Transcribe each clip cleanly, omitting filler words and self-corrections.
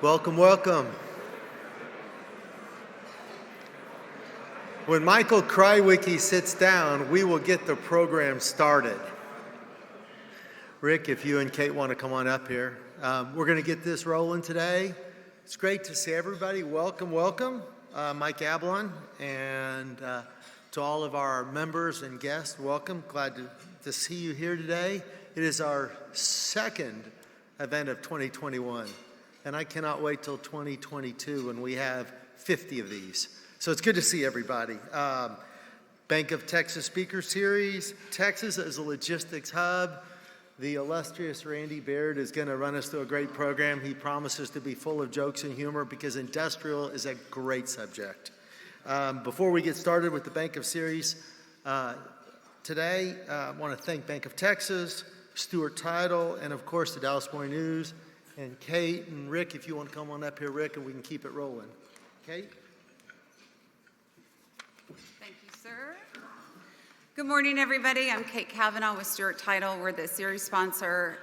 Welcome, welcome. When Michael Krywicki sits down, we will get the program started. Rick, if you and Kate want to come on up here. We're going to get this rolling today. It's great to see everybody. Welcome, welcome. Mike Ablon, and to all of our members and guests, welcome. Glad to see you here today. It is our second event of 2021. And I cannot wait till 2022 when we have 50 of these. So it's good to see everybody. Bank of Texas Speaker Series, Texas as a logistics hub. The illustrious Randy Baird is going to run us through a great program. He promises to be full of jokes and humor because industrial is a great subject. Before we get started with the Bank of Series today, I want to thank Bank of Texas, Stuart Title, and of course the Dallas Morning News. And Kate and Rick, if you want to come on up here, Rick, and we can keep it rolling. Kate? Thank you, sir. Good morning, everybody. I'm Kate Cavanaugh with Stuart Title. We're the series sponsor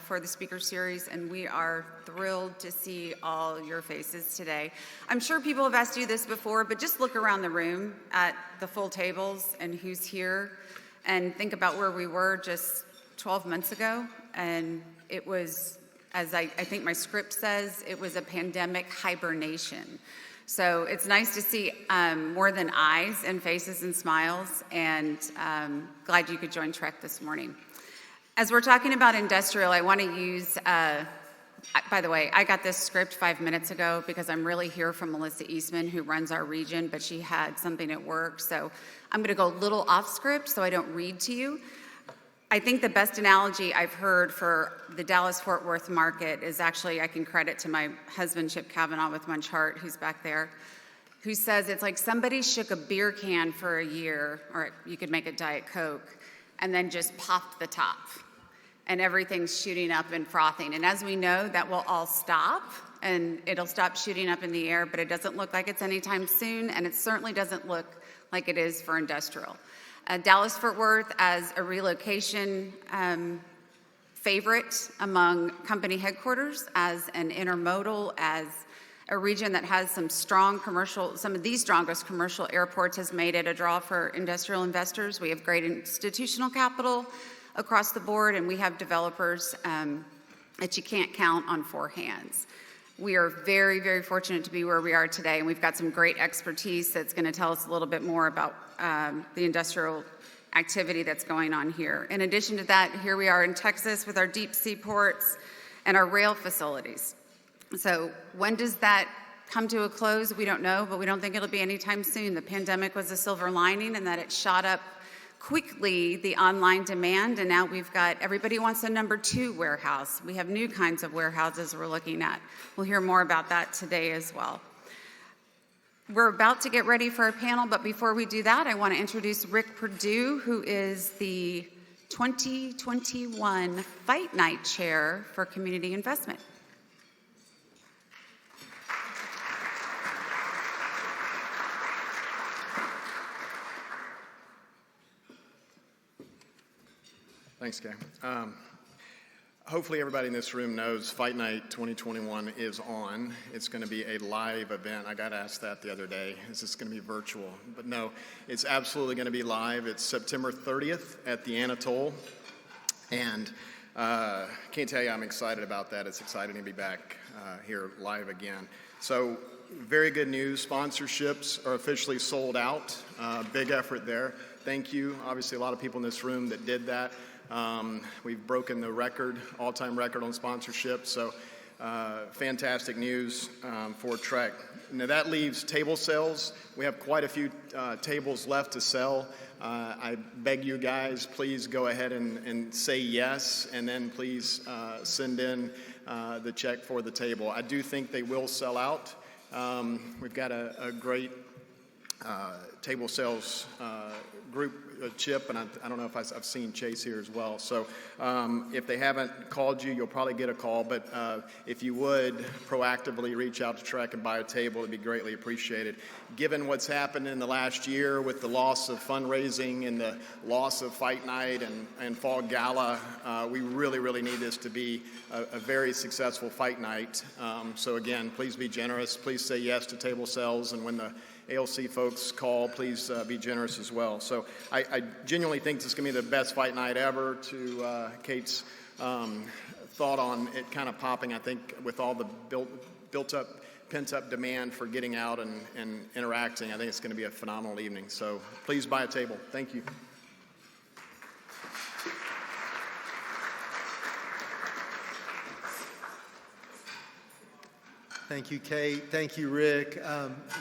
for the Speaker Series, and we are thrilled to see all your faces today. I'm sure people have asked you this before, but just look around the room at the full tables and who's here, and think about where we were just 12 months ago, and it was, as I think my script says, it was a pandemic hibernation. So it's nice to see more than eyes and faces and smiles, and glad you could join Trek this morning. As we're talking about industrial, I want to use, by the way, I got this script 5 minutes ago because I'm really here from Melissa Eastman, who runs our region, but she had something at work. So I'm going to go a little off script so I don't read to you. I think the best analogy I've heard for the Dallas-Fort Worth market is actually, I can credit to my husband, Chip Cavanaugh, with one chart, who's back there, who says it's like somebody shook a beer can for a year, or you could make it Diet Coke, and then just popped the top, and everything's shooting up and frothing. And as we know, that will all stop, and it'll stop shooting up in the air, but it doesn't look like it's anytime soon, and it certainly doesn't look like it is for industrial. Dallas-Fort Worth as a relocation favorite among company headquarters, as an intermodal, as a region that has some strong commercial, some of the strongest commercial airports, has made it a draw for industrial investors. We have great institutional capital across the board, and we have developers that you can't count on four hands. We are very, very fortunate to be where we are today, and we've got some great expertise that's going to tell us a little bit more about the industrial activity that's going on here. In addition to that, here we are in Texas with our deep sea ports and our rail facilities. So when does that come to a close? We don't know, but we don't think it'll be anytime soon. The pandemic was a silver lining in that it shot up quickly the online demand, and now we've got, everybody wants a number 2 warehouse. We have new kinds of warehouses we're looking at. We'll hear more about that today as well. We're about to get ready for our panel, but before we do that, I want to introduce Rick Perdue, who is the 2021 Fight Night Chair for Community Investment. Thanks, Kay. Hopefully everybody in this room knows Fight Night 2021 is on. It's going to be a live event. I got asked that the other day. Is this going to be virtual? But no, it's absolutely going to be live. It's September 30th at the Anatole. And can't tell you I'm excited about that. It's exciting to be back here live again. So very good news. Sponsorships are officially sold out. Big effort there. Thank you. Obviously a lot of people in this room that did that. We've broken the record, all-time record on sponsorship, so fantastic news for Trek. Now that leaves table sales. We have quite a few tables left to sell. I beg you guys, please go ahead and say yes, and then please send in the check for the table. I do think they will sell out. We've got a great table sales group, Chip, and I don't know if I've seen Chase here as well. So if they haven't called you, you'll probably get a call. But if you would proactively reach out to Trek and buy a table, it'd be greatly appreciated. Given what's happened in the last year with the loss of fundraising and the loss of Fight Night and Fall Gala, we really, really need this to be a very successful Fight Night. So again, please be generous. Please say yes to table sales. And when the ALC folks call, please be generous as well. So I genuinely think this is going to be the best Fight Night ever. To Kate's thought on it kind of popping, I think with all the built-up, pent-up demand for getting out and interacting, I think it's going to be a phenomenal evening. So please buy a table. Thank you. Thank you, Kate. Thank you, Rick.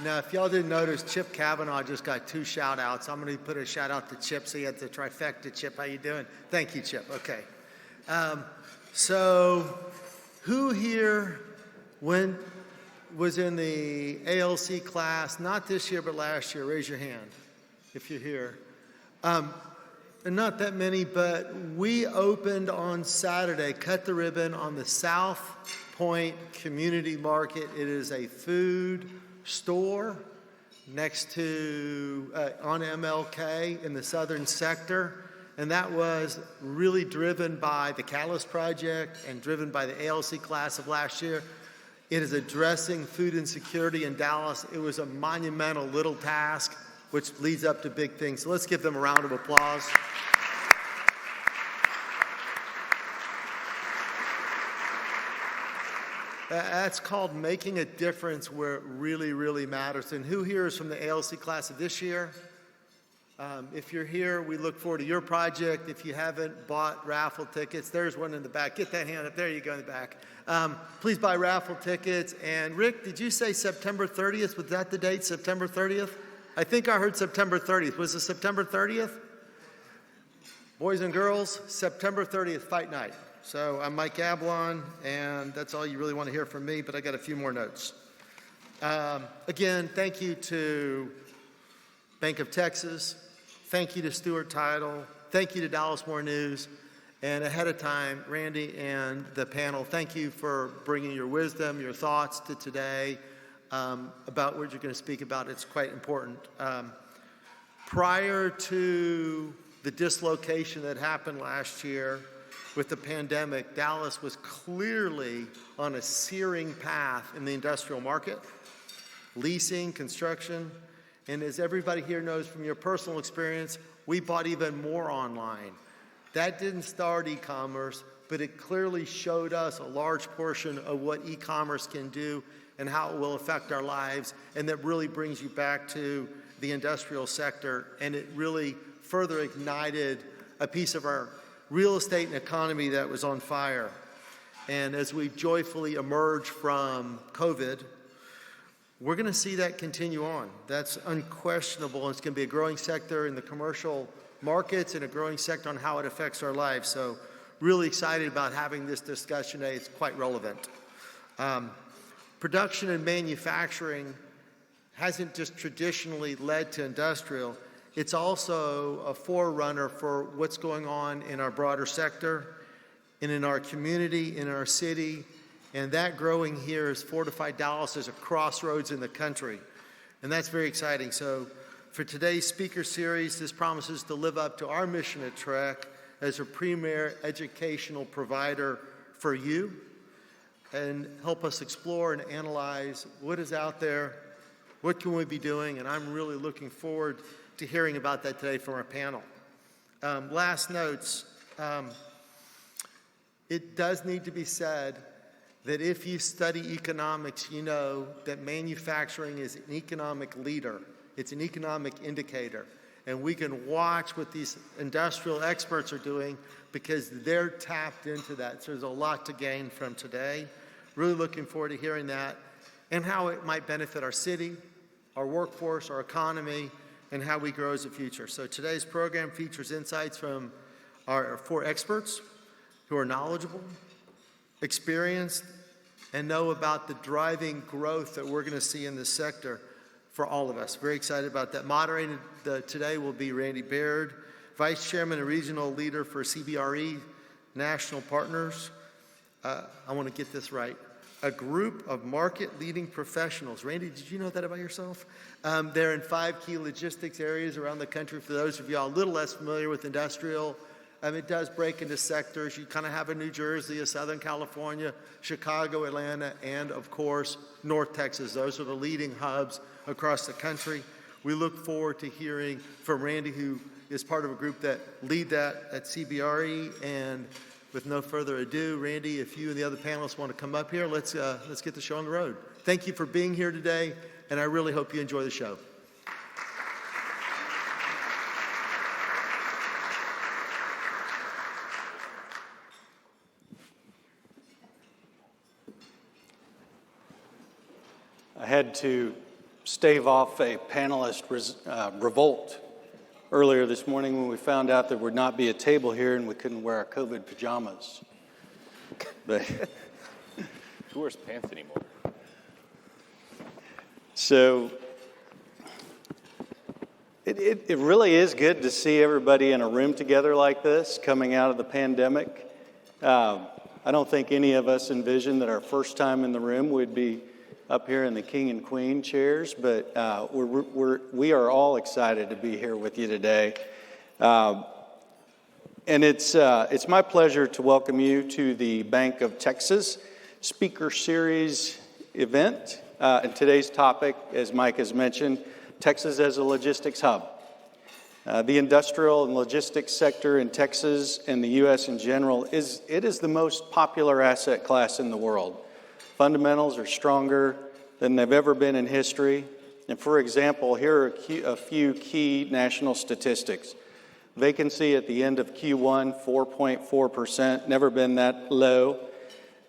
Now, if y'all didn't notice, Chip Kavanaugh just got 2 shout-outs. I'm going to put a shout-out to Chip, so you have the trifecta. Chip, how you doing? Thank you, Chip. Okay. So who here was in the ALC class, not this year, but last year? Raise your hand if you're here. And not that many, but we opened on Saturday, cut the ribbon on the South Point Community Market. It is a food store next to on MLK in the southern sector, and that was really driven by the Catalyst Project and driven by the ALC class of last year. It is addressing food insecurity in Dallas. It was a monumental little task, which leads up to big things. So let's give them a round of applause. That's called making a difference where it really, really matters. And who here is from the ALC class of this year? If you're here, we look forward to your project. If you haven't bought raffle tickets, there's one in the back. Get that hand up. There you go in the back. Please buy raffle tickets. And Rick, did you say September 30th? Was that the date, September 30th? I think I heard September 30th. Was it September 30th? Boys and girls, September 30th, Fight Night. So I'm Mike Ablon, and that's all you really want to hear from me, but I got a few more notes. Again, thank you to Bank of Texas. Thank you to Stewart Title. Thank you to Dallas More News. And ahead of time, Randy and the panel, thank you for bringing your wisdom, your thoughts to today about what you're going to speak about. It's quite important. Prior to the dislocation that happened last year, with the pandemic, Dallas was clearly on a searing path in the industrial market, leasing, construction, and as everybody here knows from your personal experience, we bought even more online. That didn't start e-commerce, but it clearly showed us a large portion of what e-commerce can do and how it will affect our lives, and that really brings you back to the industrial sector, and it really further ignited a piece of our real estate and economy that was on fire. And as we joyfully emerge from COVID, we're going to see that continue on. That's unquestionable. It's going to be a growing sector in the commercial markets and a growing sector on how it affects our lives. So really excited about having this discussion today. It's quite relevant. Production and manufacturing hasn't just traditionally led to industrial. It's also a forerunner for what's going on in our broader sector and in our community, in our city. And that growing here has fortified Dallas as a crossroads in the country. And that's very exciting. So for today's speaker series, this promises to live up to our mission at Trek as a premier educational provider for you and help us explore and analyze what is out there, what can we be doing, and I'm really looking forward to hearing about that today from our panel. Last notes, it does need to be said that if you study economics, you know that manufacturing is an economic leader. It's an economic indicator. And we can watch what these industrial experts are doing because they're tapped into that. So there's a lot to gain from today. Really looking forward to hearing that and how it might benefit our city, our workforce, our economy, and how we grow as a future. So today's program features insights from our 4 experts who are knowledgeable, experienced, and know about the driving growth that we're going to see in this sector. for all of us. Very excited about that. Moderated today will be Randy Baird, Vice Chairman and Regional Leader for CBRE National Partners. I want to get this right. A group of market-leading professionals. Randy, did you know that about yourself? They're in 5 key logistics areas around the country. For those of y'all a little less familiar with industrial, it does break into sectors. You kind of have a New Jersey, a Southern California, Chicago, Atlanta, and of course, North Texas. Those are the leading hubs across the country. We look forward to hearing from Randy, who is part of a group that lead that at CBRE. And with no further ado, Randy, if you and the other panelists want to come up here, let's get the show on the road. Thank you for being here today, and I really hope you enjoy the show. I had to stave off a panelist revolt earlier this morning when we found out there would not be a table here and we couldn't wear our COVID pajamas. But who wears pants anymore? So it really is good to see everybody in a room together like this coming out of the pandemic. I don't think any of us envisioned that our first time in the room would be up here in the king and queen chairs, but we are all excited to be here with you today. And it's my pleasure to welcome you to the Bank of Texas Speaker Series event. And today's topic, as Mike has mentioned, Texas as a logistics hub. The industrial and logistics sector in Texas and the U.S. in general is the most popular asset class in the world. Fundamentals are stronger than they've ever been in history. And for example, here are a few key national statistics. Vacancy at the end of Q1, 4.4%, never been that low.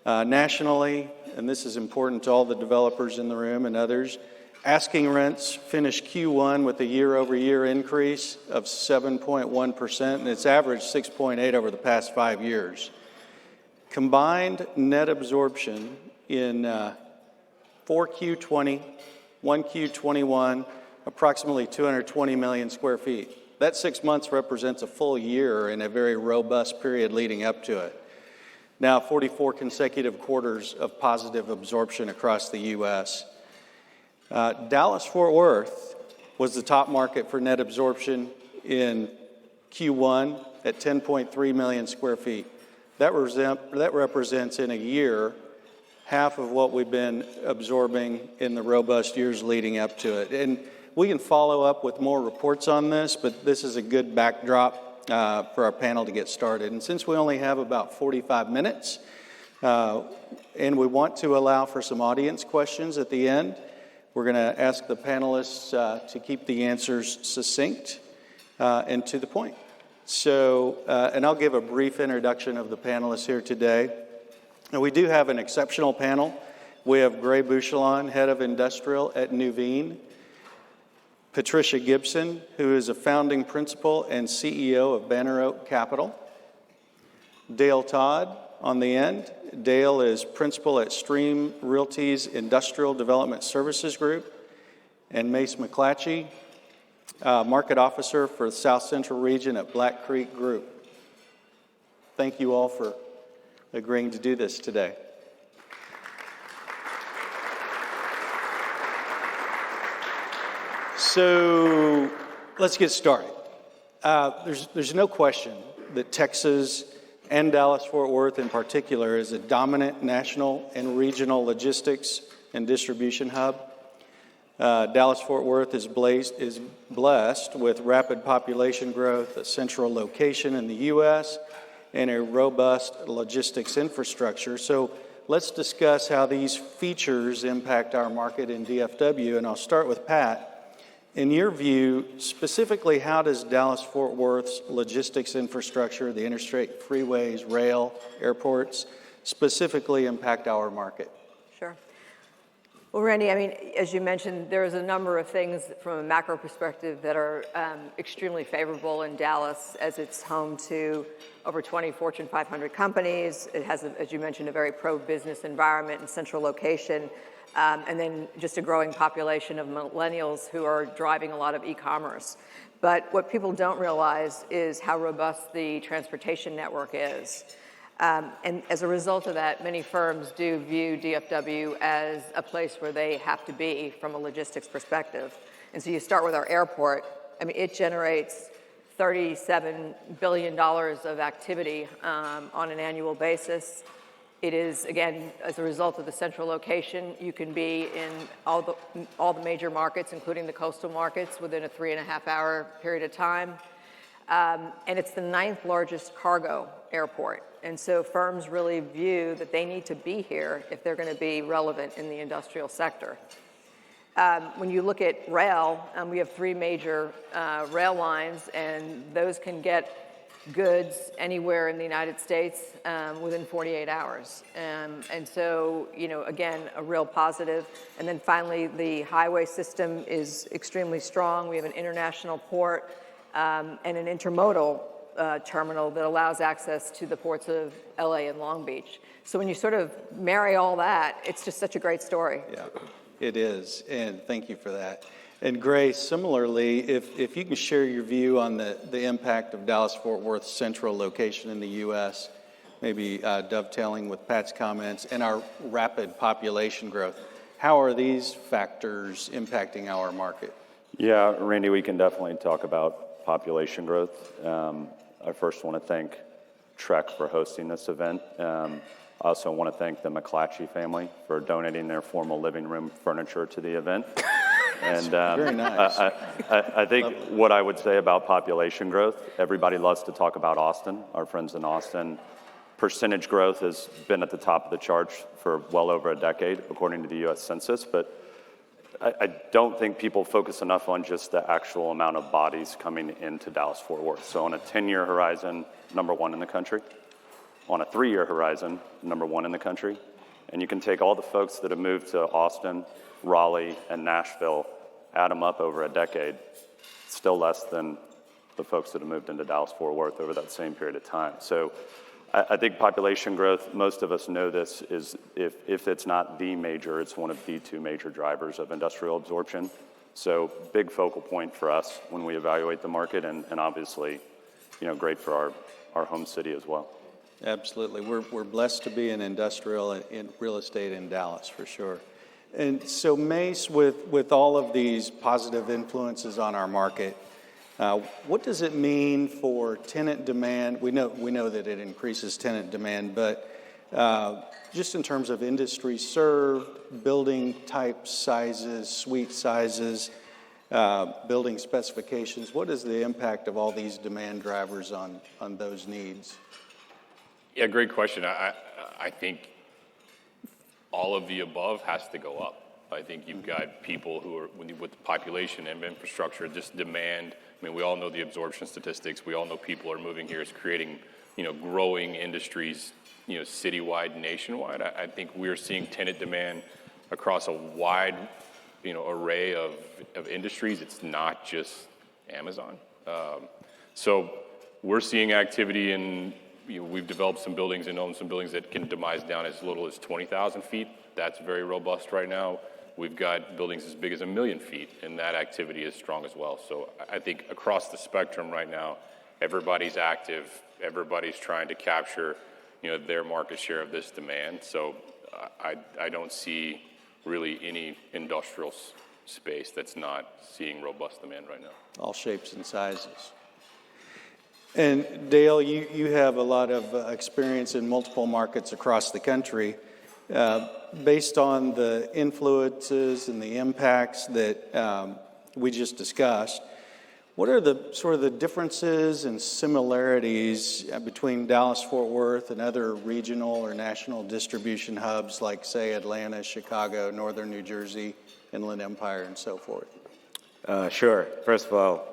Nationally, and this is important to all the developers in the room and others, asking rents finished Q1 with a year-over-year increase of 7.1%, and it's averaged 6.8 over the past 5 years. Combined net absorption in 4Q20, 1Q21, approximately 220 million square feet. That 6 months represents a full year in a very robust period leading up to it. Now, 44 consecutive quarters of positive absorption across the U.S. Dallas-Fort Worth was the top market for net absorption in Q1 at 10.3 million square feet. That represents in a year half of what we've been absorbing in the robust years leading up to it. And we can follow up with more reports on this, but this is a good backdrop for our panel to get started. And since we only have about 45 minutes, and we want to allow for some audience questions at the end, we're going to ask the panelists to keep the answers succinct and to the point. So, and I'll give a brief introduction of the panelists here today. Now, we do have an exceptional panel. We have Bouchillon, head of industrial at Nuveen, Patricia Gibson, who is a founding principal and CEO of Banner Oak Capital, Dale Todd on the end. Dale is principal at Stream Realty's Industrial Development Services Group, and Mace McClatchy, market officer for the South Central region at Black Creek Group. Thank you all for agreeing to do this today. So let's get started. There's no question that Texas and Dallas-Fort Worth in particular is a dominant national and regional logistics and distribution hub. Dallas-Fort Worth is blessed with rapid population growth, a central location in the U.S., and a robust logistics infrastructure. So let's discuss how these features impact our market in DFW, and I'll start with Pat. In your view, specifically, how does Dallas-Fort Worth's logistics infrastructure, the interstate freeways, rail, airports, specifically impact our market? Sure. Well, Randy, I mean, as you mentioned, there's a number of things from a macro perspective that are extremely favorable in Dallas, as it's home to over 20 Fortune 500 companies. It has, as you mentioned, a very pro-business environment and central location, and then just a growing population of millennials who are driving a lot of e-commerce. But what people don't realize is how robust the transportation network is. And as a result of that, many firms do view DFW as a place where they have to be from a logistics perspective. And so you start with our airport. I mean, it generates $37 billion of activity on an annual basis. It is, again, as a result of the central location, you can be in all the major markets, including the coastal markets, within a 3.5-hour period of time. And it's the 9th largest cargo airport. And so firms really view that they need to be here if they're going to be relevant in the industrial sector. When you look at rail, we have 3 major rail lines, and those can get goods anywhere in the United States within 48 hours. And so, you know, again, a real positive. And then finally, the highway system is extremely strong. We have an international port and an intermodal terminal that allows access to the ports of LA and Long Beach. So when you sort of marry all that, it's just such a great story. Yeah, it is, and thank you for that. And Grace, similarly, if you can share your view on the impact of Dallas-Fort Worth's central location in the U.S., maybe dovetailing with Pat's comments, and our rapid population growth, how are these factors impacting our market? Yeah, Randy, we can definitely talk about population growth. I first want to thank Trek for hosting this event. I also want to thank the McClatchy family for donating their formal living room furniture to the event. And Very nice. I think what I would say about population growth, everybody loves to talk about Austin, our friends in Austin. Percentage growth has been at the top of the charts for well over a decade, according to the U.S. Census, but I don't think people focus enough on just the actual amount of bodies coming into Dallas-Fort Worth. So on a 10-year horizon, #1 in the country. On a 3-year horizon, #1 in the country. And you can take all the folks that have moved to Austin, Raleigh, and Nashville, add them up over a decade, still less than the folks that have moved into Dallas-Fort Worth over that same period of time. So I think population growth, most of us know this, is if it's not the major, it's one of the 2 major drivers of industrial absorption. So big focal point for us when we evaluate the market, and obviously, you know, great for our home city as well. Absolutely. We're blessed to be in industrial in real estate in Dallas, for sure. And so, Mace, with all of these positive influences on our market, what does it mean for tenant demand? We know that it increases tenant demand, but just in terms of industry served, building type sizes, suite sizes, building specifications, what is the impact of all these demand drivers on those needs? Yeah, great question. I think all of the above has to go up. I think you've got people who are, with the population and infrastructure, just demand. I mean, we all know the absorption statistics. We all know people are moving here. It's creating, you know, growing industries, you know, citywide, nationwide. I think we're seeing tenant demand across a wide, you know, array of industries. It's not just Amazon. So we're seeing activity in, you know, we've developed some buildings and own some buildings that can demise down as little as 20,000 feet. That's very robust right now. We've got buildings as big as 1 million feet, and that activity is strong as well. So I think across the spectrum right now, everybody's active. Everybody's trying to capture, you know, their market share of this demand. So I don't see really any industrial space that's not seeing robust demand right now. All shapes and sizes. And Dale, you have a lot of experience in multiple markets across the country. Based on the influences and the impacts that we just discussed, what are the sort of the differences and similarities between Dallas-Fort Worth and other regional or national distribution hubs like, say, Atlanta, Chicago, Northern New Jersey, Inland Empire, and so forth? Sure. First of all,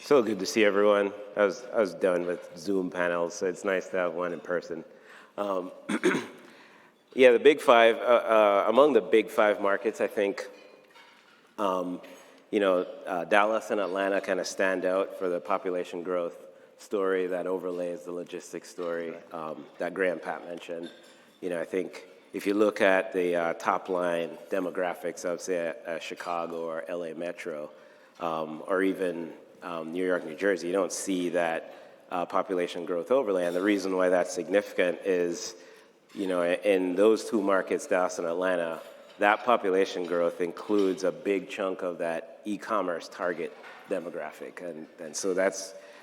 so good to see everyone. I was done with Zoom panels, so it's nice to have one in person. Yeah, the big five, among the big five markets, I think, Dallas and Atlanta kind of stand out for the population growth story that overlays the logistics story that Graham Pat mentioned. I think if you look at the top line demographics of, say, Chicago or LA Metro, or even New York, New Jersey, you don't see that population growth overlay. And the reason why that's significant is, in those two markets, Dallas and Atlanta, that population growth includes a big chunk of that e-commerce target demographic. And so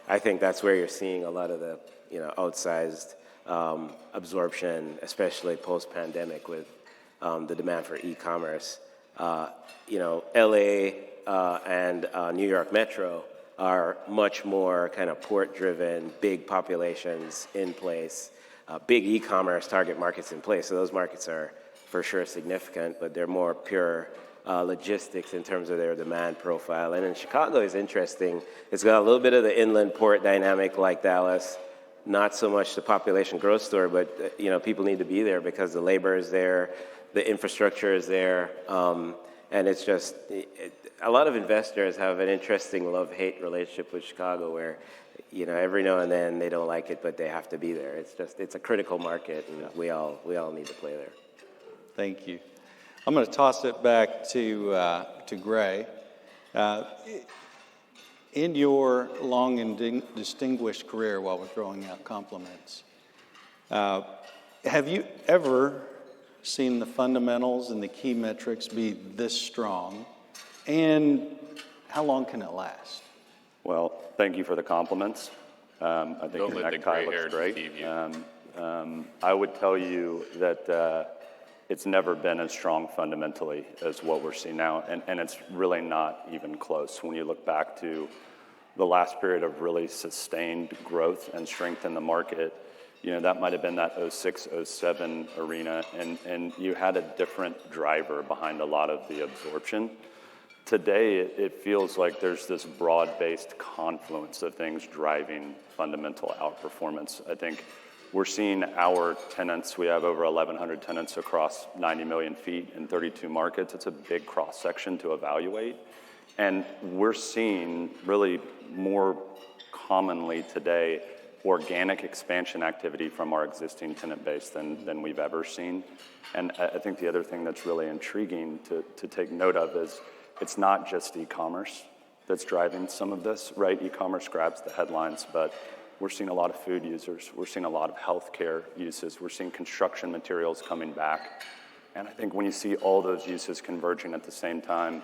I think that's where you're seeing a lot of the, outsized absorption, especially post-pandemic with the demand for e-commerce. LA and New York Metro are much more kind of port-driven, big populations in place, big e-commerce target markets in place. So those markets are for sure significant, but they're more pure logistics in terms of their demand profile. And in Chicago is interesting. It's got a little bit of the inland port dynamic like Dallas, not so much the population growth story, but people need to be there because the labor is there, the infrastructure is there, and it's just a lot of investors have an interesting love-hate relationship with Chicago, where every now and then they don't like it, but they have to be there. It's a critical market, and we all need to play there. Thank you. I'm going to toss it back to Gray. In your long and distinguished career, while we're throwing out compliments, have you ever seen the fundamentals and the key metrics be this strong? And how long can it last? Well, thank you for the compliments. I think Don't your let the necktie gray hair looks great. deceive you. I would tell you that it's never been as strong fundamentally as what we're seeing now, and it's really not even close. When you look back to the last period of really sustained growth and strength in the market, that might have been that 06, 07 arena, and you had a different driver behind a lot of the absorption. Today, it feels like there's this broad-based confluence of things driving fundamental outperformance. I think we're seeing our tenants, we have over 1,100 tenants across 90 million feet in 32 markets. It's a big cross-section to evaluate. And we're seeing really more commonly today organic expansion activity from our existing tenant base than we've ever seen. And I think the other thing that's really intriguing to take note of is it's not just e-commerce that's driving some of this, right? E-commerce grabs the headlines, but we're seeing a lot of food users. We're seeing a lot of healthcare uses. We're seeing construction materials coming back. And I think when you see all those uses converging at the same time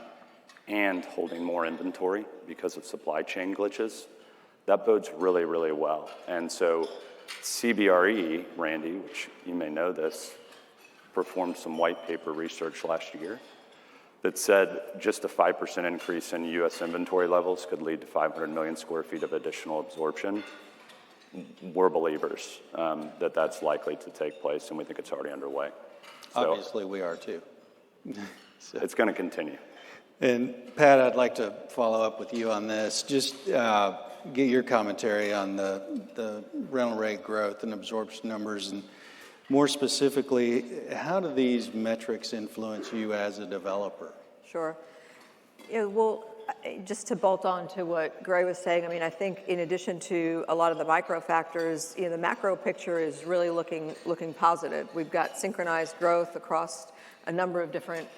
and holding more inventory because of supply chain glitches, that bodes really, really well. And so CBRE, Randy, which you may know this, performed some white paper research last year that said just a 5% increase in U.S. inventory levels could lead to 500 million square feet of additional absorption. We're believers that that's likely to take place, and we think it's already underway. So Obviously, we are too. it's going to continue. And Pat, I'd like to follow up with you on this. Just get your commentary on the rental rate growth and absorption numbers, and more specifically, how do these metrics influence you as a developer? Sure. Well, just to bolt on to what Gray was saying, I think in addition to a lot of the micro factors, the macro picture is really looking positive. We've got synchronized growth across a number of different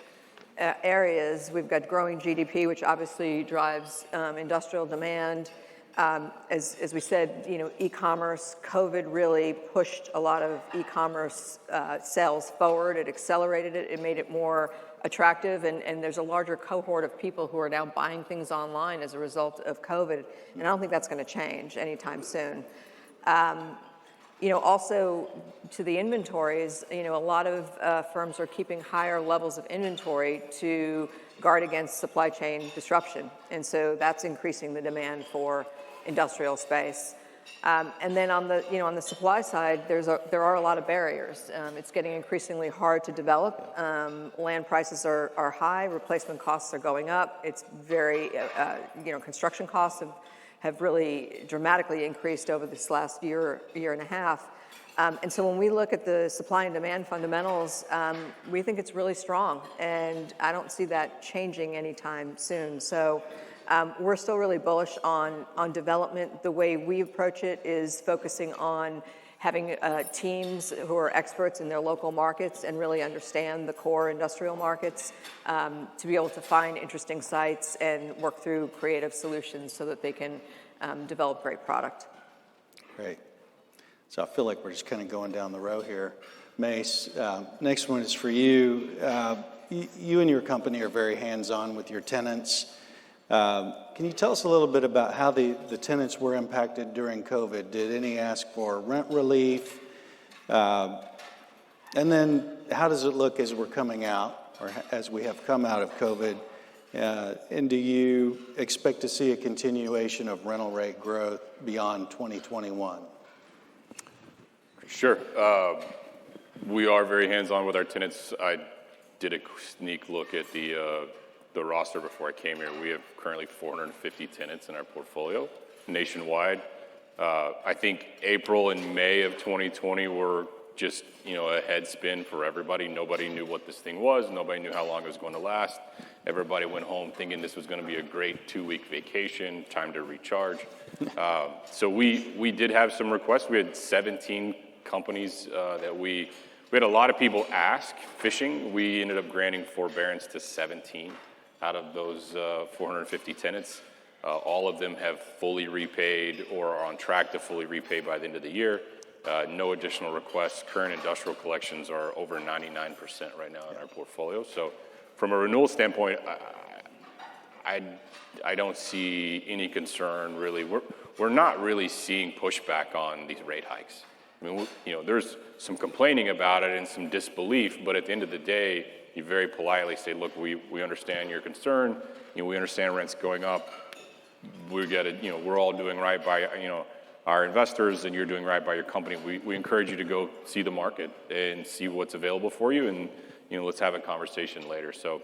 areas. We've got growing GDP, which obviously drives industrial demand. As we said, e-commerce, COVID really pushed a lot of e-commerce sales forward. It accelerated it. It made it more attractive, and there's a larger cohort of people who are now buying things online as a result of COVID, and I don't think that's going to change anytime soon. Also to the inventories, a lot of firms are keeping higher levels of inventory to guard against supply chain disruption, and so that's increasing the demand for industrial space. And then on the supply side, there are a lot of barriers. It's getting increasingly hard to develop. Land prices are high. Replacement costs are going up. It's very, construction costs have really dramatically increased over this last year and a half. And so when we look at the supply and demand fundamentals, we think it's really strong, and I don't see that changing anytime soon. So we're still really bullish on development. The way we approach it is focusing on having teams who are experts in their local markets and really understand the core industrial markets to be able to find interesting sites and work through creative solutions so that they can develop great product. Great. So I feel like we're just kind of going down the row here. Mace, next one is for you. You and your company are very hands-on with your tenants. Can you tell us a little bit about how the tenants were impacted during COVID? Did any ask for rent relief? And then how does it look as we're coming out, or as we have come out of COVID? And do you expect to see a continuation of rental rate growth beyond 2021? Sure. We are very hands-on with our tenants. I did a sneak look at the roster before I came here. We have currently 450 tenants in our portfolio nationwide. I think April and May of 2020 were just, a head spin for everybody. Nobody knew what this thing was. Nobody knew how long it was going to last. Everybody went home thinking this was going to be a great 2-week vacation, time to recharge. So we did have some requests. We had 17 companies that we had a lot of people ask fishing. We ended up granting forbearance to 17 out of those 450 tenants. All of them have fully repaid or are on track to fully repay by the end of the year. No additional requests. Current industrial collections are over 99% right now in our portfolio. So from a renewal standpoint, I don't see any concern really. We're not really seeing pushback on these rate hikes. I mean, there's some complaining about it and some disbelief, but at the end of the day, you very politely say, look, we understand your concern. We understand rents going up. We get it. We're all doing right by, our investors, and you're doing right by your company. We encourage you to go see the market and see what's available for you, and, let's have a conversation later. So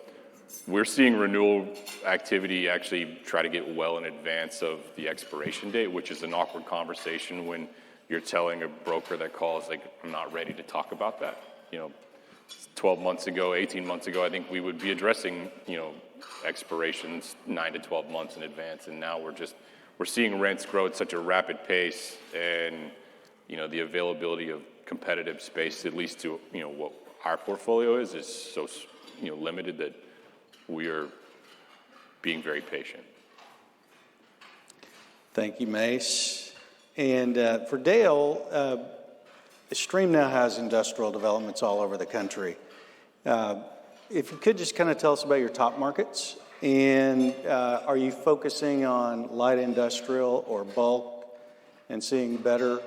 we're seeing renewal activity actually try to get well in advance of the expiration date, which is an awkward conversation when you're telling a broker that calls, like, I'm not ready to talk about that. 12 months ago, 18 months ago, I think we would be addressing, expirations 9 to 12 months in advance. And now we're seeing rents grow at such a rapid pace, and, the availability of competitive space, at least to, what our portfolio is so, limited that we are being very patient. Thank you, Mace. And for Dale, Stream now has industrial developments all over the country. If you could just kind of tell us about your top markets, and are you focusing on light industrial or bulk and seeing better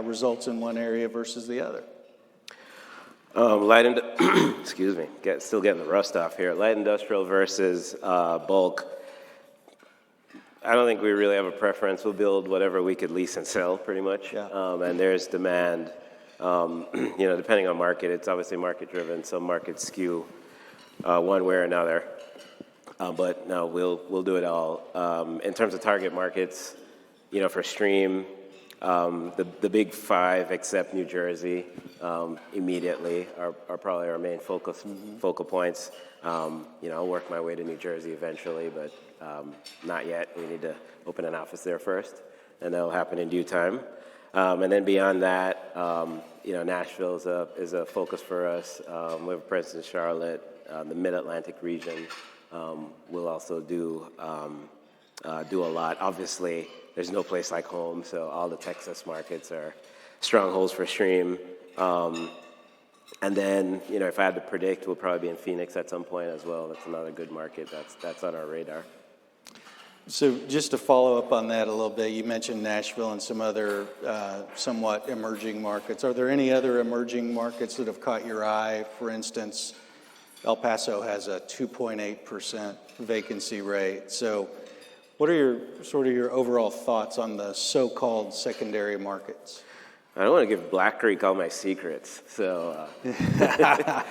results in one area versus the other? Excuse me, still getting the rust off here. Light industrial versus bulk. I don't think we really have a preference. We'll build whatever we could lease and sell, pretty much. Yeah. And there's demand. Depending on market, it's obviously market driven. Some markets skew one way or another. But no, we'll do it all. In terms of target markets, for Stream, the big five, except New Jersey, immediately are probably our main focal points. I'll work my way to New Jersey eventually, but not yet. We need to open an office there first, and that'll happen in due time. And then beyond that, Nashville is a focus for us. We have a presence in Charlotte, the Mid-Atlantic region. We'll also do a lot. Obviously, there's no place like home, so all the Texas markets are strongholds for Stream. And then, if I had to predict, we'll probably be in Phoenix at some point as well. That's another good market that's on our radar. So just to follow up on that a little bit, you mentioned Nashville and some other somewhat emerging markets. Are there any other emerging markets that have caught your eye? For instance, El Paso has a 2.8% vacancy rate. So what are your overall thoughts on the so-called secondary markets? I don't want to give Black Creek all my secrets, so that's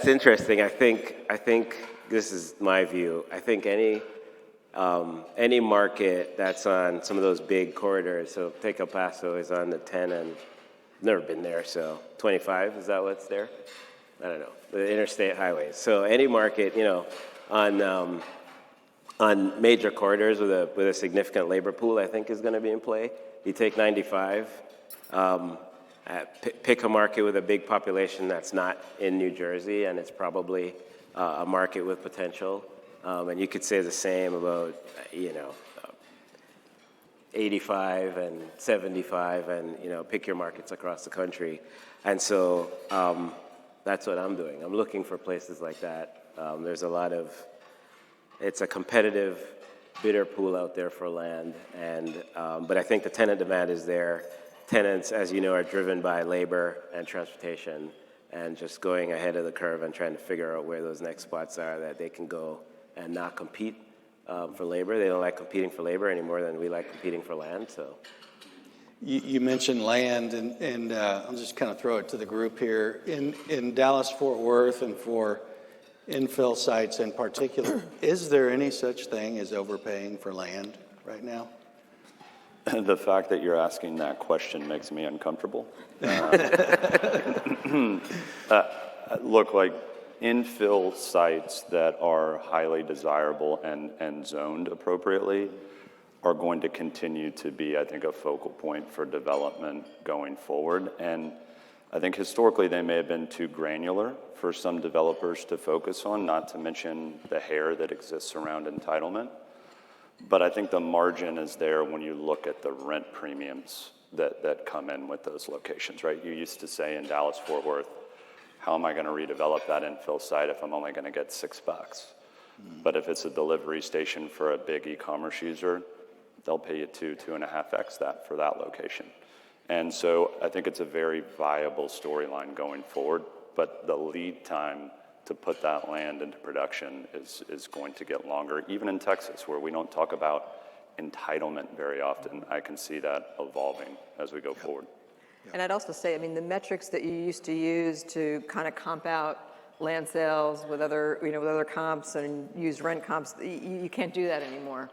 interesting. I think this is my view. I think any any market that's on some of those big corridors, so take El Paso is on the 10 and never been there, so 25, is that what's there? I don't know, the interstate highways. So any market, on major corridors with a significant labor pool, I think is going to be in play. You take 95, pick a market with a big population that's not in New Jersey, and it's probably a market with potential. And you could say the same about, 85 and 75 and, pick your markets across the country. And so that's what I'm doing. I'm looking for places like that. There's it's a competitive bidder pool out there for land. But I think the tenant demand is there. Tenants, as you know, are driven by labor and transportation and just going ahead of the curve and trying to figure out where those next spots are that they can go and not compete for labor. They don't like competing for labor any more than we like competing for land. So, You mentioned land, and I'll just kind of throw it to the group here. In Dallas-Fort Worth and for infill sites in particular, is there any such thing as overpaying for land right now? The fact that you're asking that question makes me uncomfortable. Look, like infill sites that are highly desirable and zoned appropriately are going to continue to be, I think, a focal point for development going forward. And I think historically they may have been too granular for some developers to focus on, not to mention the hair that exists around entitlement. But I think the margin is there when you look at the rent premiums that come in with those locations, right? You used to say in Dallas-Fort Worth, how am I going to redevelop that infill site if I'm only going to get $6? But if it's a delivery station for a big e-commerce user, they'll pay you 2.5x that for that location. And so I think it's a very viable storyline going forward, but the lead time to put that land into production is going to get longer. Even in Texas, where we don't talk about entitlement very often, I can see that evolving as we go forward. And I'd also say, the metrics that you used to use to kind of comp out land sales with other, with other comps and use rent comps, you can't do that anymore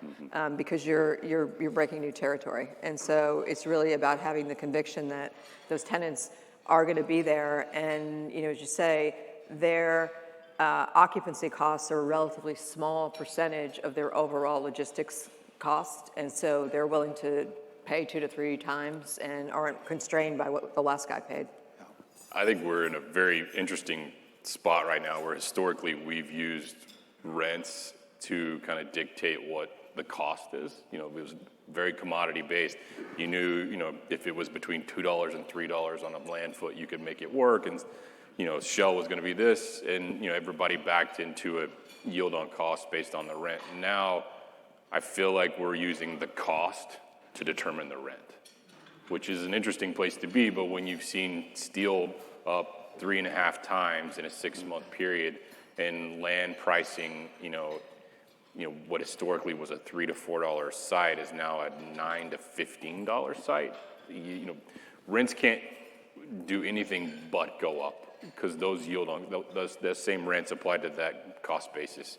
because you're breaking new territory. And so it's really about having the conviction that those tenants are going to be there, and as you say, their occupancy costs are a relatively small percentage of their overall logistics cost, and so they're willing to pay 2 to 3 times and aren't constrained by what the last guy paid. I think we're in a very interesting spot right now where historically we've used rents to kind of dictate what the cost is. It was very commodity based. You knew, if it was between $2 and $3 on a land foot, you could make it work, and shell was going to be this, and everybody backed into a yield on cost based on the rent. Now, I feel like we're using the cost to determine the rent, which is an interesting place to be. But when you've seen steel up 3.5 times in a 6-month period, and land pricing, what historically was a $3 to $4 site is now a $9 to $15 site. Rents can't do anything but go up, because those yield on those same rents applied to that cost basis,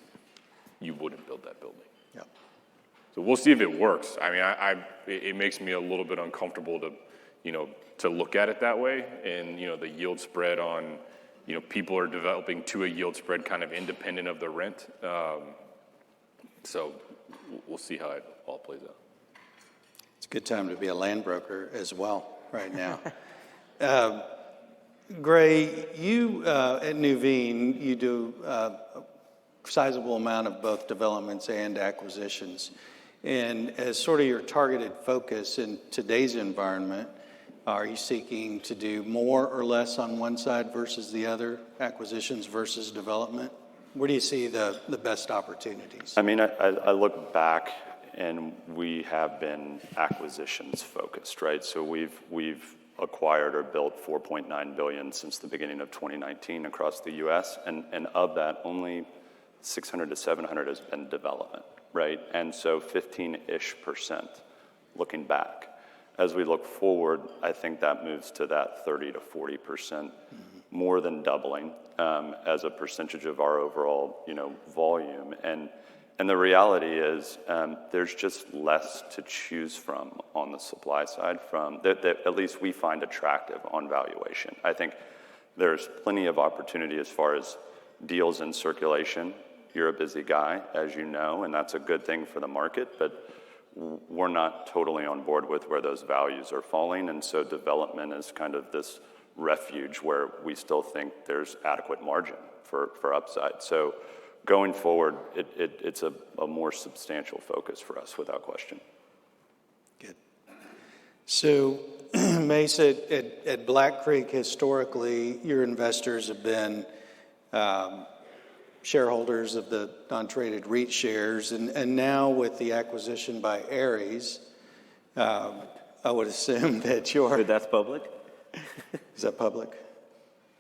you wouldn't build that building. Yep. So we'll see if it works. It makes me a little bit uncomfortable to look at it that way. And the yield spread on, people are developing to a yield spread kind of independent of the rent. So we'll see how it all plays out. It's a good time to be a land broker as well right now. Gray, you at Nuveen, you do a sizable amount of both developments and acquisitions. And as sort of your targeted focus in today's environment, are you seeking to do more or less on one side versus the other, acquisitions versus development? Where do you see the best opportunities? I look back, and we have been acquisitions focused, right? So we've acquired or built $4.9 billion since the beginning of 2019 across the U.S., and of that, only 600 to 700 has been development, right? And so 15-ish% looking back. As we look forward, I think that moves to that 30 to 40%, more than doubling as a percentage of our overall, volume. And And the reality is there's just less to choose from on the supply side that at least we find attractive on valuation. I think there's plenty of opportunity as far as deals in circulation. You're a busy guy, as you know, and that's a good thing for the market, but we're not totally on board with where those values are falling, and so development is kind of this refuge where we still think there's adequate margin for upside. So going forward, it's a more substantial focus for us without question. Good. So, Mace, at Black Creek, historically, your investors have been shareholders of the non-traded REIT shares, and now with the acquisition by Ares, I would assume that your... But that's public? Is that public?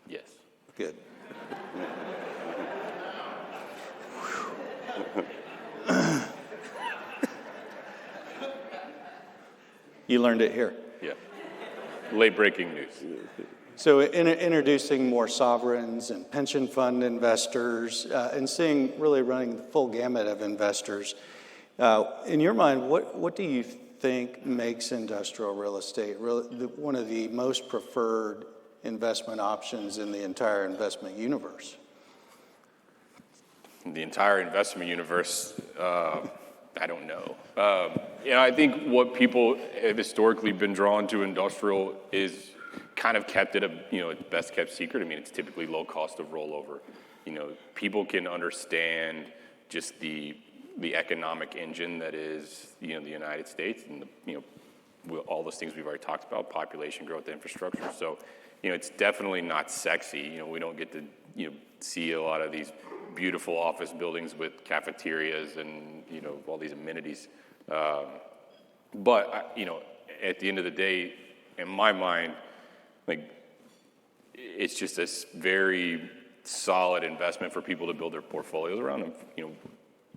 Yes. Good. You learned it here. Yeah. Late breaking news. So introducing more sovereigns and pension fund investors and running the full gamut of investors. In your mind, what do you think makes industrial real estate one of the most preferred investment options in the entire investment universe? The entire investment universe, I don't know. I think what people have historically been drawn to industrial is kind of kept it a best kept secret. I mean, it's typically low cost of rollover. People can understand just the economic engine that is the United States and all those things we've already talked about, population growth, infrastructure. So it's definitely not sexy. We don't get to see a lot of these beautiful office buildings with cafeterias and all these amenities. But at the end of the day, in my mind, it's just a very solid investment for people to build their portfolios around.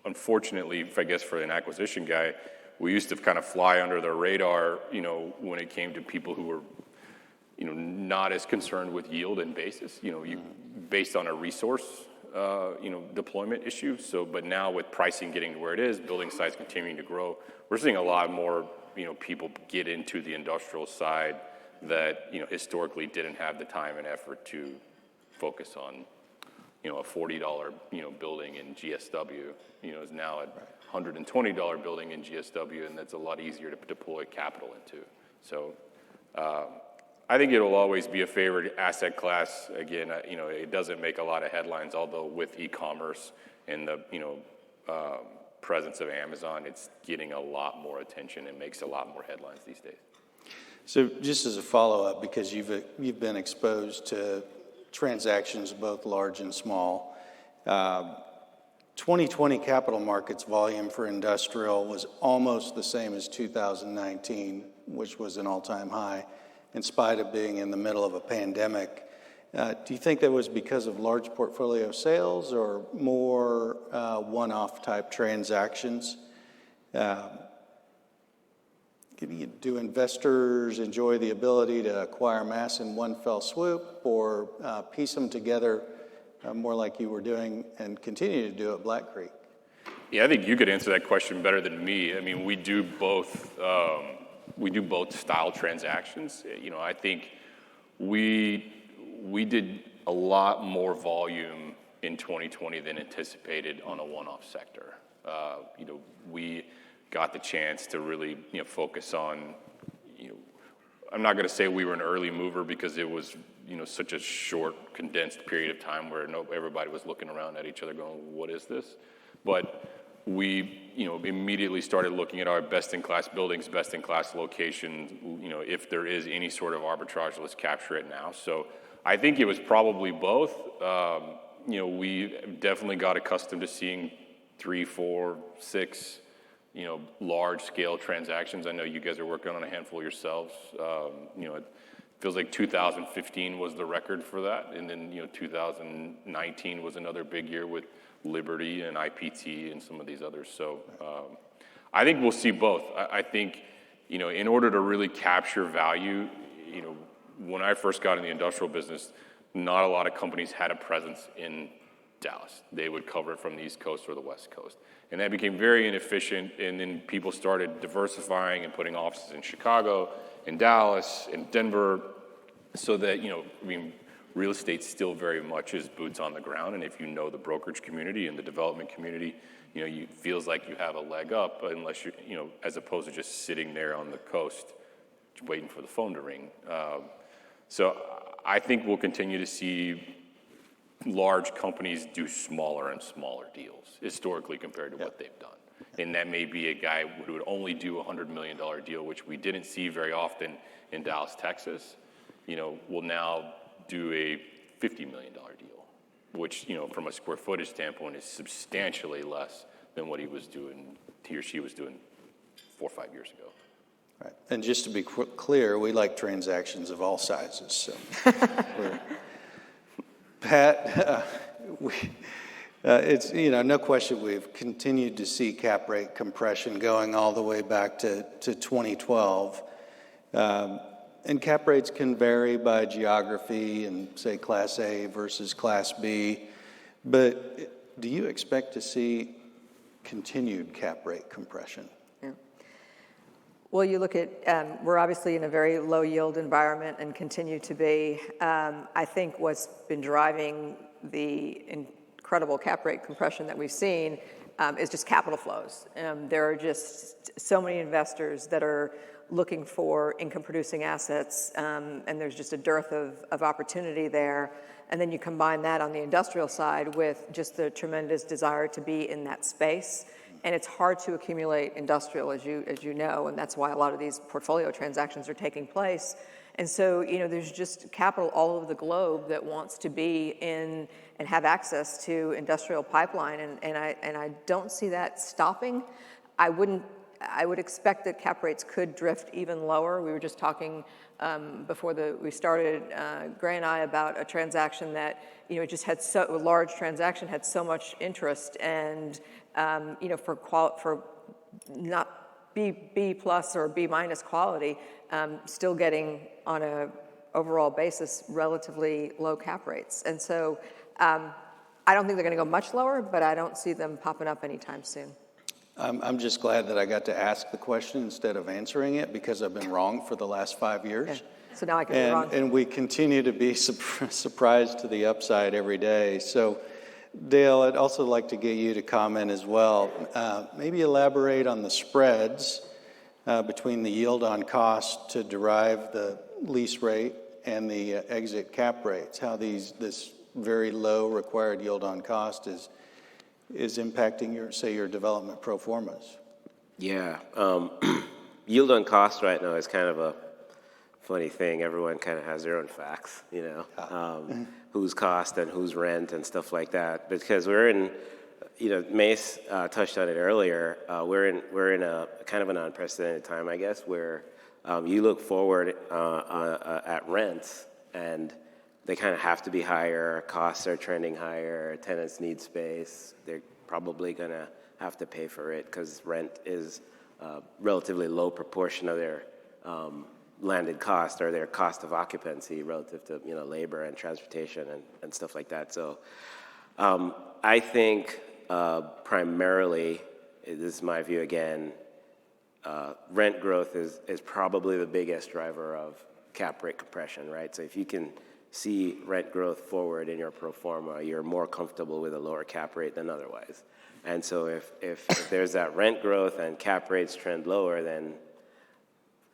Unfortunately, I guess for an acquisition guy, we used to kind of fly under the radar, when it came to people who were, not as concerned with yield and basis, based on a resource, deployment issue. So, but now with pricing getting to where it is, building sites continuing to grow, we're seeing a lot more, people get into the industrial side that, historically didn't have the time and effort to focus on, a $40, building in GSW, is now a $120 building in GSW, and that's a lot easier to deploy capital into. So, I think it'll always be a favored asset class. Again, it doesn't make a lot of headlines, although with e-commerce and the, presence of Amazon, it's getting a lot more attention and makes a lot more headlines these days. So just as a follow-up, because you've been exposed to transactions both large and small, 2020 capital markets volume for industrial was almost the same as 2019, which was an all-time high, in spite of being in the middle of a pandemic. Do you think that was because of large portfolio sales or more one-off type transactions? Do investors enjoy the ability to acquire mass in one fell swoop, or piece them together more like you were doing and continue to do at Black Creek? Yeah, I think you could answer that question better than me. I mean, we do both. We do both style transactions. I think we did a lot more volume in 2020 than anticipated on a one-off sector. We got the chance to really, focus on, I'm not going to say we were an early mover because it was, such a short, condensed period of time where everybody was looking around at each other going, what is this? But we, immediately started looking at our best-in-class buildings, best-in-class locations. If there is any sort of arbitrage, let's capture it now. So I think it was probably both. We definitely got accustomed to seeing 3, 4, 6, large-scale transactions. I know you guys are working on a handful yourselves. It feels like 2015 was the record for that, and then 2019 was another big year with Liberty and IPT and some of these others. So I think we'll see both. I think, in order to really capture value, when I first got in the industrial business, not a lot of companies had a presence in Dallas. They would cover it from the East Coast or the West Coast. And that became very inefficient, and then people started diversifying and putting offices in Chicago, in Dallas, in Denver, so that, real estate still very much is boots on the ground, and if you know the brokerage community and the development community, you feels like you have a leg up, unless you're, as opposed to just sitting there on the coast waiting for the phone to ring. So I think we'll continue to see large companies do smaller and smaller deals historically compared to what they've done. And that may be a guy who would only do a $100 million deal, which we didn't see very often in Dallas, Texas, will now do a $50 million deal, which, from a square footage standpoint is substantially less than what he or she was doing 4 or 5 years ago. Right. And just to be clear, we like transactions of all sizes. So, Pat, it's no question we've continued to see cap rate compression going all the way back to 2012, and cap rates can vary by geography and say Class A versus Class B. But do you expect to see continued cap rate compression? Well, you look at, we're obviously in a very low yield environment and continue to be. I think what's been driving the incredible cap rate compression that we've seen is just capital flows. There are just so many investors that are looking for income producing assets, and there's just a dearth of opportunity there. And then you combine that on the industrial side with just the tremendous desire to be in that space. And it's hard to accumulate industrial, as you know, and that's why a lot of these portfolio transactions are taking place. And so, there's just capital all over the globe that wants to be in and have access to industrial pipeline, and I don't see that stopping. I would expect that cap rates could drift even lower. We were just talking before we started, Gray and I, about a transaction that it just had a large transaction, had so much interest, and for not B plus or B minus quality, still getting on a overall basis relatively low cap rates. And so I don't think they're going to go much lower, but I don't see them popping up anytime soon. I'm just glad that I got to ask the question instead of answering it, because I've been wrong for the last 5 years. Okay. So now I can be wrong. And we continue to be surprised to the upside every day. So, Dale, I'd also like to get you to comment as well. Maybe elaborate on the spreads between the yield on cost to derive the lease rate and the exit cap rates, how this very low required yield on cost is impacting your development pro formas. Yeah. Yield on cost right now is kind of a funny thing. Everyone kind of has their own facts, who's cost and who's rent and stuff like that. Because we're in, Mace touched on it earlier. We're in a kind of an unprecedented time, I guess, where you look forward at rents and they kind of have to be higher. Costs are trending higher. Tenants need space. They're probably going to have to pay for it because rent is a relatively low proportion of their landed cost or their cost of occupancy relative to labor and transportation and stuff like that. So I think primarily, this is my view again, rent growth is probably the biggest driver of cap rate compression, right? So if you can see rent growth forward in your pro forma, you're more comfortable with a lower cap rate than otherwise. And so if there's that rent growth and cap rates trend lower, then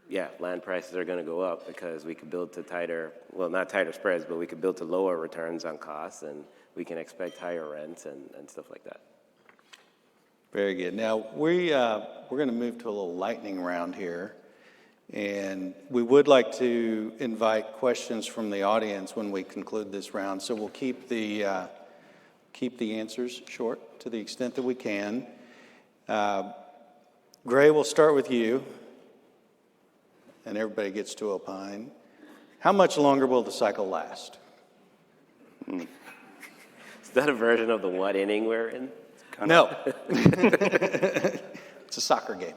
yeah, land prices are going to go up because we could build to not tighter spreads, but we could build to lower returns on costs, and we can expect higher rents and stuff like that. Very good. Now, we're going to move to a little lightning round here, and we would like to invite questions from the audience when we conclude this round, so we'll keep the answers short to the extent that we can. Gray, we'll start with you. And everybody gets to opine. How much longer will the cycle last? Is that a version of the what inning we're in? No. It's a soccer game.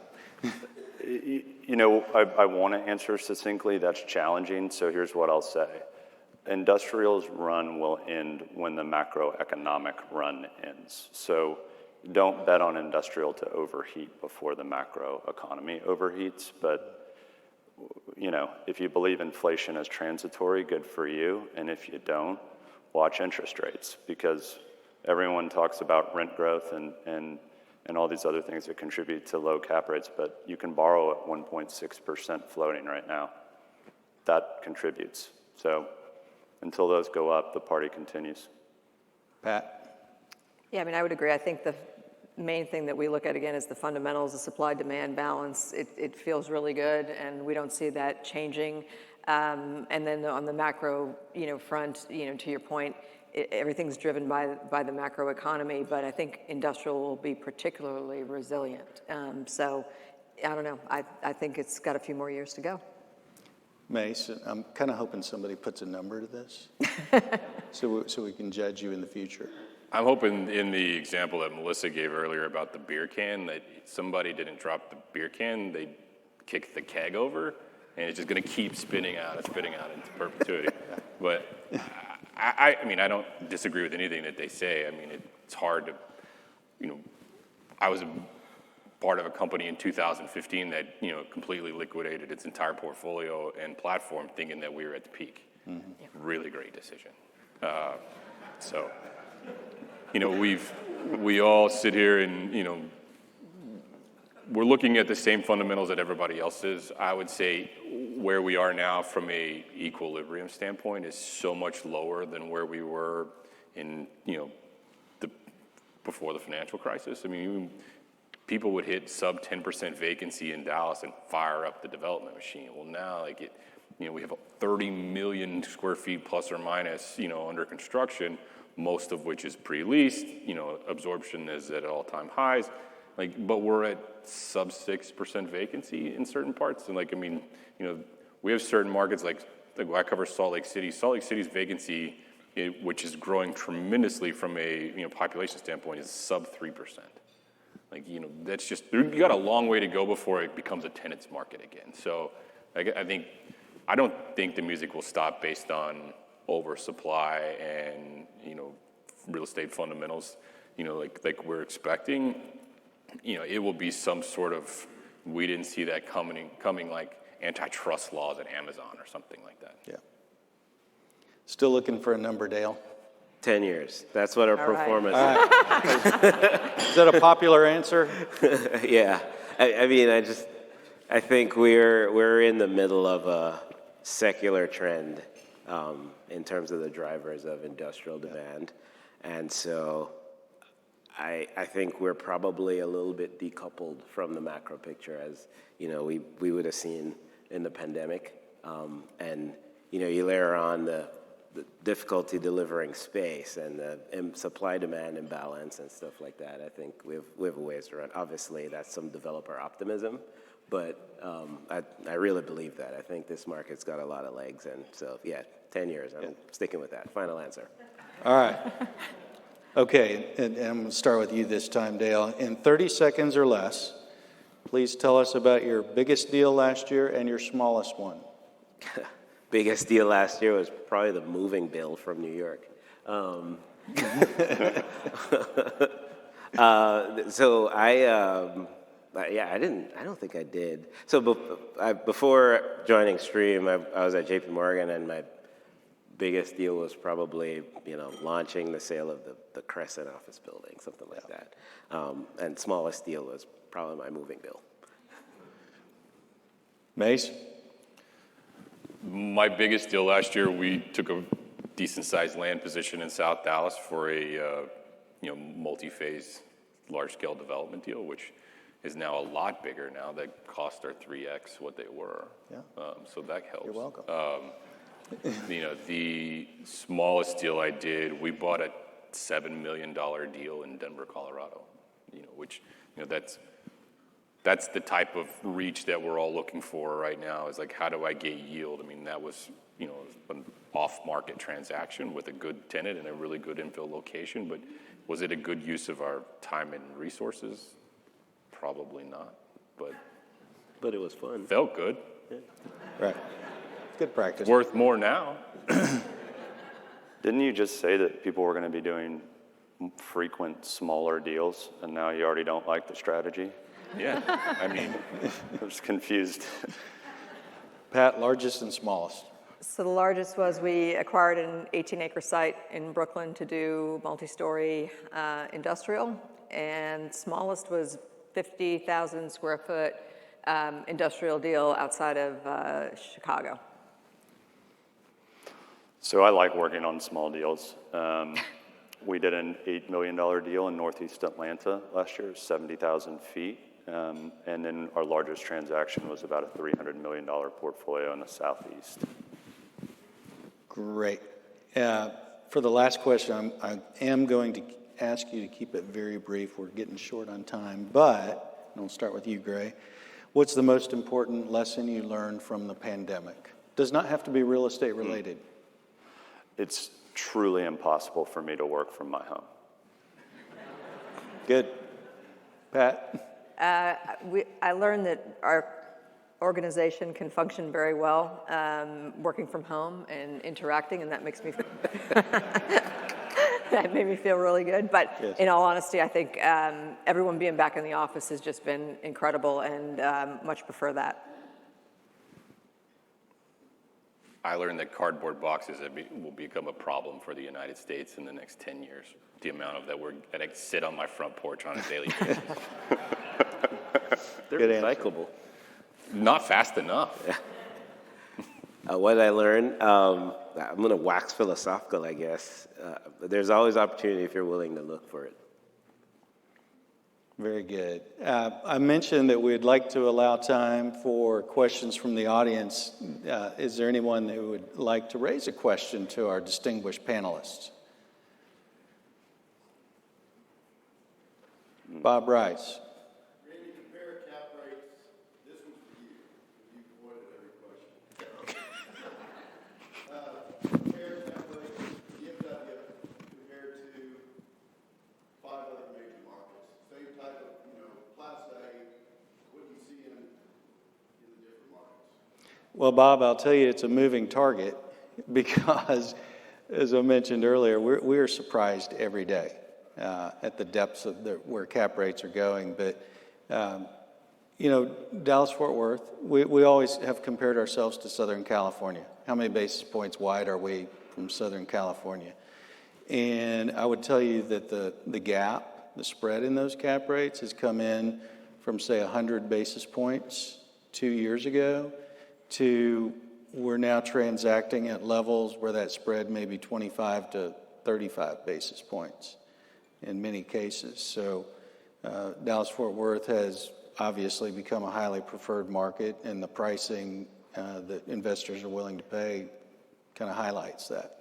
I want to answer succinctly. That's challenging, so here's what I'll say. industrial's run will end when the macroeconomic run ends. So don't bet on industrial to overheat before the macro economy overheats. But, you know, if you believe inflation is transitory, good for you. And if you don't, watch interest rates, because everyone talks about rent growth and all these other things that contribute to low cap rates, but you can borrow at 1.6% floating right now. That contributes. So until those go up, the party continues. Pat? Yeah, I mean, I would agree. I think the main thing that we look at again is the fundamentals, the supply-demand balance. It feels really good, and we don't see that changing. And then on the macro, front, to your point, everything's driven by the macro economy, but I think industrial will be particularly resilient. So I don't know. I think it's got a few more years to go. Mace, I'm kind of hoping somebody puts a number to this so we can judge you in the future. I'm hoping in the example that Melissa gave earlier about the beer can, that somebody didn't drop the beer can, they kicked the keg over, and it's just going to keep spinning out into perpetuity. But I mean, I don't disagree with anything that they say. I mean, it's hard to, I was a part of a company in 2015 that, completely liquidated its entire portfolio and platform thinking that we were at the peak. Mm-hmm. Really great decision. So, we all sit here and, we're looking at the same fundamentals that everybody else is. I would say where we are now from a equilibrium standpoint is so much lower than where we were in, before the financial crisis. I mean, people would hit sub 10% vacancy in Dallas and fire up the development machine. Well, now, we have 30 million square feet plus or minus, under construction, most of which is pre-leased. Absorption is at all-time highs. But we're at sub 6% vacancy in certain parts. And we have certain markets like I cover Salt Lake City. Salt Lake City's vacancy, which is growing tremendously from a population standpoint, is sub 3%. That's just, you got a long way to go before it becomes a tenant's market again. So I don't think the music will stop based on oversupply and, real estate fundamentals, like we're expecting. It will be some sort of, we didn't see that coming like antitrust laws at Amazon or something like that. Yeah. Still looking for a number, Dale? 10 years. That's what our performance is. Is that a popular answer? Yeah. I think we're in the middle of a secular trend in terms of the drivers of industrial demand. And so I think we're probably a little bit decoupled from the macro picture, as we would have seen in the pandemic. And you layer on the difficulty delivering space and the supply-demand imbalance and stuff like that. I think we have a ways to run. Obviously, that's some developer optimism, but I really believe that. I think this market's got a lot of legs, and so 10 years. I'm sticking with that. Final answer. All right. Okay, and I'm going to start with you this time, Dale. In 30 seconds or less, please tell us about your biggest deal last year and your smallest one. Biggest deal last year was probably the moving bill from New York. So I don't think I did. So before joining Stream, I was at JP Morgan, and my biggest deal was probably, launching the sale of the Crescent office building, something like that. And smallest deal was probably my moving bill. Mace? My biggest deal last year, we took a decent-sized land position in South Dallas for a, multi-phase, large-scale development deal, which is now a lot bigger now. That costs are 3x what they were. Yeah. So that helps. You're welcome. The smallest deal I did, we bought a $7 million deal in Denver, Colorado. Which that's the type of reach that we're all looking for right now. Is how do I get yield? I mean, that was an off-market transaction with a good tenant and a really good infill location. But was it a good use of our time and resources? Probably not. But it was fun. Felt good. Yeah. Right. Good practice. Worth more now. Didn't you just say that people were going to be doing frequent smaller deals, and now you already don't like the strategy? Yeah, I mean, I was confused. Pat, largest and smallest. So the largest was we acquired an 18-acre site in Brooklyn to do multi-story industrial, and smallest was 50,000 square foot industrial deal outside of Chicago. So I like working on small deals. We did an $8 million deal in Northeast Atlanta last year, 70,000 feet. And then our largest transaction was about a $300 million portfolio in the Southeast. Great. For the last question, I am going to ask you to keep it very brief. We're getting short on time, but I'll start with you, Gray. What's the most important lesson you learned from the pandemic? Does not have to be real estate related. It's truly impossible for me to work from my home. Good. Pat? I learned that our organization can function very well working from home and interacting, and that makes me that made me feel really good. But yes. In all honesty, I think everyone being back in the office has just been incredible, and much prefer that. I learned that cardboard boxes will become a problem for the United States in the next 10 years. The amount of that I sit on my front porch on a daily basis. They're Good answer. recyclable. Not fast enough. What I learned, I'm going to wax philosophical, I guess. There's always opportunity if you're willing to look for it. Very good. I mentioned that we'd like to allow time for questions from the audience. Is there anyone who would like to raise a question to our distinguished panelists? Bob Rice. Randy, compare cap rates. This one's for you. You avoided every question. Compare cap rates, DFW, compared to 5 other major markets. Same type of, Class A. What do you see in the different markets? Well, Bob, I'll tell you it's a moving target because, as I mentioned earlier, we are surprised every day at the depths of where cap rates are going. But, Dallas-Fort Worth, we always have compared ourselves to Southern California. How many basis points wide are we from Southern California? And I would tell you that the gap, the spread in those cap rates has come in from, say, 100 basis points 2 years ago to we're now transacting at levels where that spread may be 25 to 35 basis points in many cases. So Dallas-Fort Worth has obviously become a highly preferred market, and the pricing that investors are willing to pay kind of highlights that,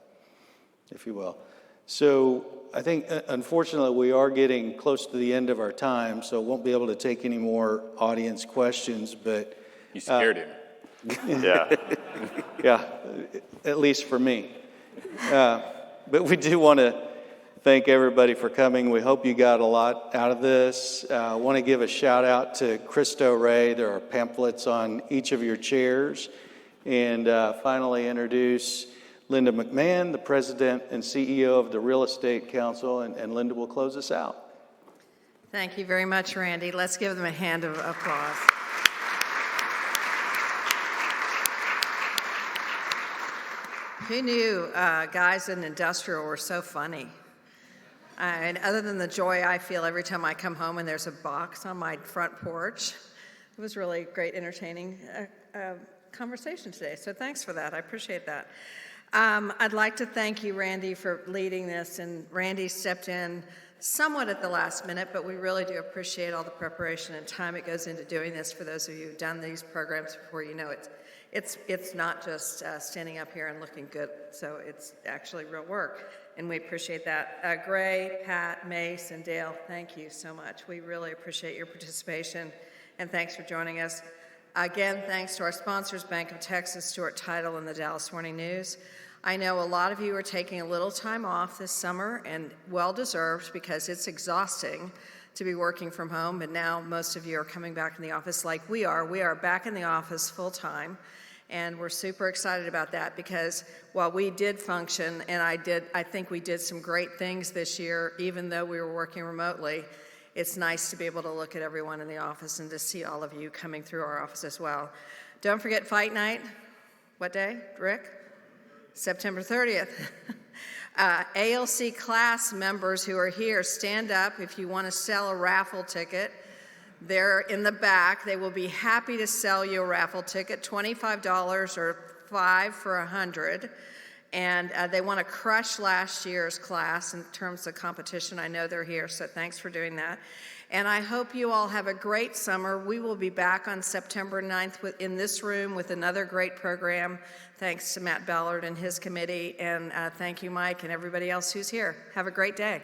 if you will. So I think, unfortunately, we are getting close to the end of our time, so won't be able to take any more audience questions, but... You scared him. Yeah. Yeah, at least for me. But we do want to thank everybody for coming. We hope you got a lot out of this. I want to give a shout out to Cristo Ray. There are pamphlets on each of your chairs. And finally introduce Linda McMahon, the President and CEO of the Real Estate Council, and Linda will close us out. Thank you very much, Randy. Let's give them a hand of applause. Who knew guys in industrial were so funny? And other than the joy I feel every time I come home and there's a box on my front porch, it was really a great, entertaining conversation today. So thanks for that. I appreciate that. I'd like to thank you, Randy, for leading this. And Randy stepped in somewhat at the last minute, but we really do appreciate all the preparation and time it goes into doing this. For those of you who've done these programs before, you know it's not just standing up here and looking good. So it's actually real work, and we appreciate that. Gray, Pat, Mace, and Dale, thank you so much. We really appreciate your participation, and thanks for joining us. Again, thanks to our sponsors, Bank of Texas, Stuart Title, and the Dallas Morning News. I know a lot of you are taking a little time off this summer, and well-deserved, because it's exhausting to be working from home, but now most of you are coming back in the office like we are. We are back in the office full-time, And we're super excited about that because while we did function, and I think we did some great things this year, even though we were working remotely, it's nice to be able to look at everyone in the office and to see all of you coming through our office as well. Don't forget Fight Night. What day, Rick? September 30th. ALC class members who are here, stand up if you want to sell a raffle ticket. They're in the back. They will be happy to sell you a raffle ticket, $25 or $5 for $100. And they want to crush last year's class in terms of competition. I know they're here, so thanks for doing that. And I hope you all have a great summer. We will be back on September 9th in this room with another great program. Thanks to Matt Ballard and his committee. And thank you, Mike, and everybody else who's here. Have a great day.